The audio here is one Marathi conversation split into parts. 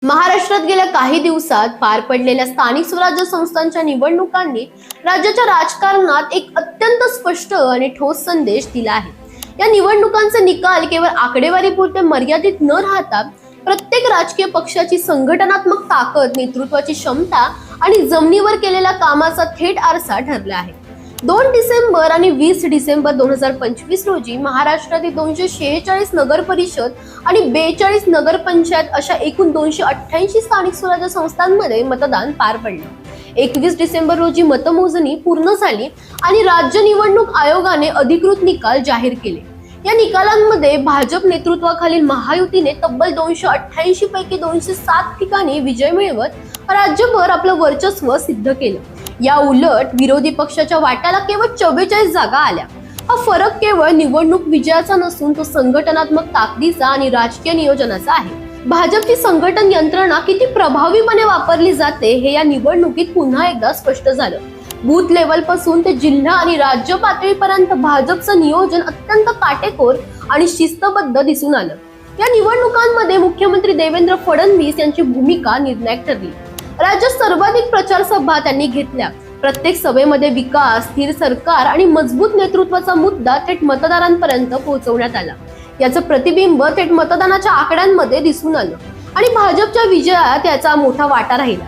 महाराष्ट्रात गेल्या काही दिवसात पार पडलेल्या स्थानिक स्वराज्य संस्थांच्या निवडणुकांनी राज्याच्या राजकारणात एक अत्यंत स्पष्ट आणि ठोस संदेश दिला आहे। या निवडणुकांचे निकाल केवळ आकडेवारीपुरते मर्यादित न राहता प्रत्येक राजकीय पक्षाची संघटनात्मक ताकद, नेतृत्वाची क्षमता आणि जमिनीवर केलेल्या कामाचा थेट आरसा ठरला आहे। 2 डिसेंबर आणि 20 डिसेंबर 2025 रोजी महाराष्ट्रातील 246 नगर परिषद आणि 42 नगरपंचायत अशा एकूण 288 स्थानिक स्वराज्य संस्थांमध्ये मतदान पार पडले। 21 डिसेंबर रोजी मतमोजणी पूर्ण झाली आणि राज्य निवडणूक आयोगाने अधिकृत निकाल जाहीर केले। या निकालांमध्ये भाजप नेतृत्वाखालील महायुतीने तब्बल 288 पैकी 207 ठिकाणी विजय मिळवत राज्यभर आपलं वर्चस्व सिद्ध केलं। या उलट विरोधी पक्षाच्या वाट्याला केवळ 44 जागा आल्या। हा फरक केवळ निवडणूक विजयाचा नसून तो संघटनात्मक ताकदीचा आणि राजकीय नियोजनाचा आहे। भाजपची संघटन यंत्रणा किती प्रभावीपणे वापरली जाते हे या निवडणुकीत पुन्हा एकदा स्पष्ट झालं। बूथ लेवल पासून ते जिल्हा आणि राज्य पातळीपर्यंत भाजपचं नियोजन अत्यंत काटेकोर आणि शिस्तबद्ध दिसून आलं। या निवडणुकांमध्ये मुख्यमंत्री देवेंद्र फडणवीस यांची भूमिका निर्णायक ठरली। राज्यात सर्वाधिक प्रचार सभा त्यांनी घेतल्या। प्रत्येक सभेमध्ये विकास, स्थिर सरकार आणि मजबूत नेतृत्वाचा मुद्दा थेट मतदारांपर्यंत पोहोचवण्यात आला। याचं प्रतिबिंब थेट मतदानाच्या आकड्यांमध्ये दिसून आलं आणि भाजपच्या विजयात याचा मोठा वाटा राहिला।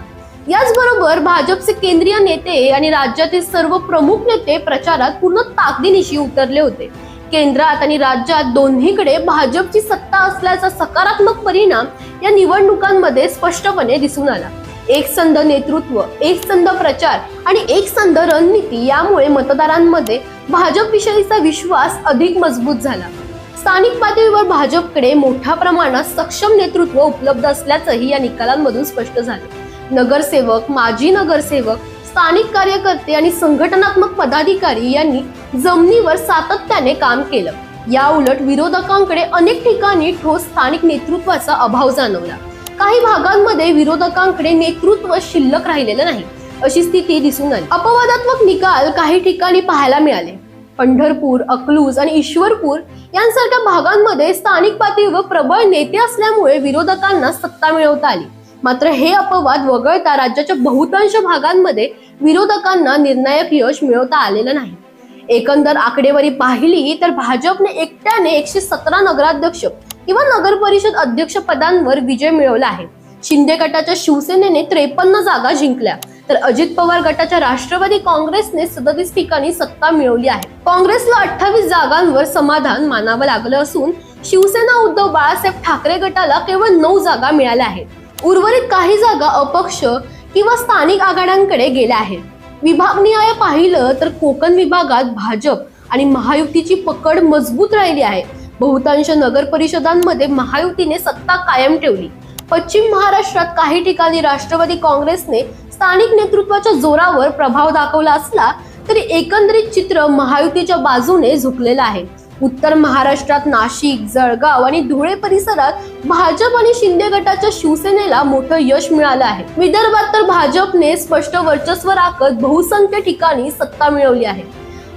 याचबरोबर भाजपचे केंद्रीय नेते आणि राज्यातील सर्व प्रमुख नेते प्रचारात पूर्ण ताकदीनिशी उतरले होते। केंद्रात आणि राज्यात दोन्हीकडे भाजपची सत्ता असल्याचा सकारात्मक परिणाम या निवडणुकांमध्ये स्पष्टपणे दिसून आला। एकसंध नेतृत्व, एकसंध प्रचार आणि एकसंध रणनीती यामुळे मतदारांमध्ये भाजपविषयीचा विश्वास अधिक मजबूत झाला। स्थानिक पातळीवर भाजपकडे मोठ्या प्रमाणात सक्षम नेतृत्व उपलब्ध असल्याचंही या निकालांमधून स्पष्ट झालं। नगरसेवक, माजी नगरसेवक, स्थानिक कार्यकर्ते आणि संघटनात्मक पदाधिकारी यांनी जमिनीवर सातत्याने काम केलं। या उलट विरोधकांकडे अनेक ठिकाणी ठोस स्थानिक नेतृत्वाचा अभाव जाणवला। काही भागांमध्ये विरोधकांकडे नेतृत्व शिल्लक राहिलेलं नाही अशी स्थिती दिसून आली। अपवादात्मक निकाल काही ठिकाणी पाहायला मिळाले। पंढरपूर, अकलूज आणि ईश्वरपूर यांसारख्या भागांमध्ये स्थानिक पातळीवर प्रबळ नेते असल्यामुळे विरोधकांना सत्ता मिळवता आली। मात्र हे अपवाद वगळता राज्याच्या बहुतांश भागांमध्ये विरोधकांना निर्णायक यश मिळवता आलेलं नाही। एकंदर आकडेवारी पाहिली तर भाजपने एकट्याने 117 नगराध्यक्ष किंवा नगर परिषद अध्यक्ष पदांवर विजय मिळवला आहे। शिंदे गटाच्या शिवसेनेने 53 जागा जिंकल्या तर अजित पवार गटाच्या राष्ट्रवादी काँग्रेसने 37 ठिकाणी सत्ता मिळवली आहे। काँग्रेसला 28 जागांवर समाधान मानावं लागलं असून शिवसेना उद्धव बाळासाहेब ठाकरे गटाला केवळ 9 जागा मिळाल्या आहेत। उर्वरित काही जागा अपक्ष किंवा स्थानिक आघाड्यांकडे गेल्या आहेत। विभागनिहाय पाहिलं तर कोकण विभागात भाजप आणि महायुतीची पकड मजबूत राहिली आहे। बहुतांश नगर परिषदांमध्ये महायुतीने सत्ता कायम ठेवली। पश्चिम महाराष्ट्रात काही ठिकाणी राष्ट्रवादी काँग्रेसने स्थानिक नेतृत्वाच्या जोरावर प्रभाव दाखवला असला तरी एकंदरीत चित्र महायुतीच्या बाजूने झुकलेलं आहे। उत्तर महाराष्ट्रात नाशिक, जळगाव आणि धुळे परिसरात भाजप आणि शिंदे गटाच्या शिवसेनेला मोठं यश मिळालं आहे। विदर्भात तर भाजपने स्पष्ट वर्चस्व राखत बहुसंख्य ठिकाणी सत्ता मिळवली आहे।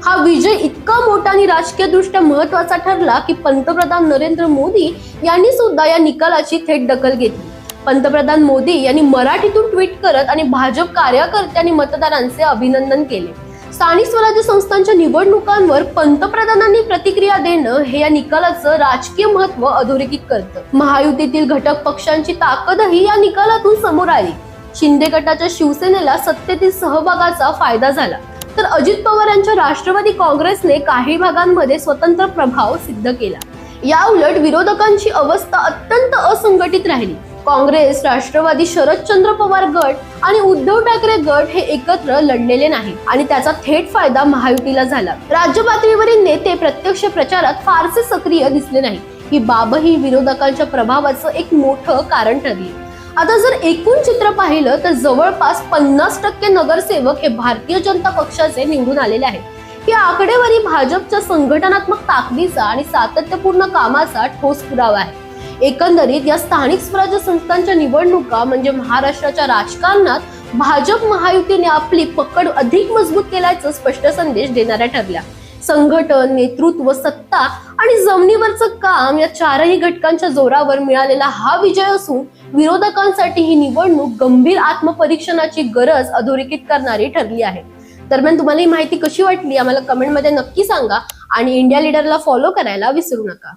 हा विजय इतका मोठा आणि राजकीय दृष्ट्या महत्वाचा ठरला की पंतप्रधान नरेंद्र मोदी यांनी सुद्धा या निकालाची थेट दखल घेतली। पंतप्रधान मोदी यांनी मराठीतून ट्विट करत आणि भाजप कार्यकर्ते आणि मतदारांचे अभिनंदन केले। स्थानिक स्वराज्य संस्थांच्या निवडणुकांवर पंतप्रधानांनी प्रतिक्रिया देणं हे या निकालाचं राजकीय महत्त्व अधोरेखित करतं। महायुतीतील घटक पक्षांची ताकदही या निकालातून समोर आली। शिंदे गटाच्या शिवसेनेला सत्तेतील सहभागाचा फायदा झाला तर अजित पवार यांच्या राष्ट्रवादी काँग्रेसने काही भागांमध्ये स्वतंत्र प्रभाव सिद्ध केला। या उलट विरोधकांची अवस्था अत्यंत असंघटित राहिली। काँग्रेस, राष्ट्रवादी, शरदचंद्र पवार गट आणि उद्धव ठाकरे गट हे एकत्र लढलेले नाही आणि त्याचा थेट फायदा महायुतीला झाला। राज्य पातळीवरील नेते प्रत्यक्ष प्रचारात फारसे सक्रिय दिसले नाही। ही बाबही विरोधकांच्या प्रभावाचं एक मोठं कारण ठरली। आता जर एकूण चित्र पाहिलं तर जवळपास 50% नगरसेवक हे भारतीय जनता पक्षाचे निवडून आलेले आहेत। ही आकडेवारी भाजपच्या संघटनात्मक ताकदीचा आणि सातत्यपूर्ण कामाचा ठोस पुरावा आहे। एकंदरीत या स्थानिक स्वराज्य संस्थांच्या निवडणुका म्हणजे महाराष्ट्राच्या राजकारणात भाजप महायुतीने आपली पकड अधिक मजबूत केल्याचा स्पष्ट संदेश देणाऱ्या ठरल्या। संघटन, नेतृत्व, सत्ता आणि जमिनीवरचं काम या चारही घटकांच्या जोरावर मिळालेला हा विजय असून विरोधकांसाठी ही निवडणूक गंभीर आत्मपरीक्षणाची गरज अधोरेखित करणारी ठरली आहे. दरम्यान तुम्हाला ही माहिती कशी वाटली आम्हाला कमेंटमध्ये नक्की सांगा आणि इंडिया लीडरला फॉलो करायला विसरू नका.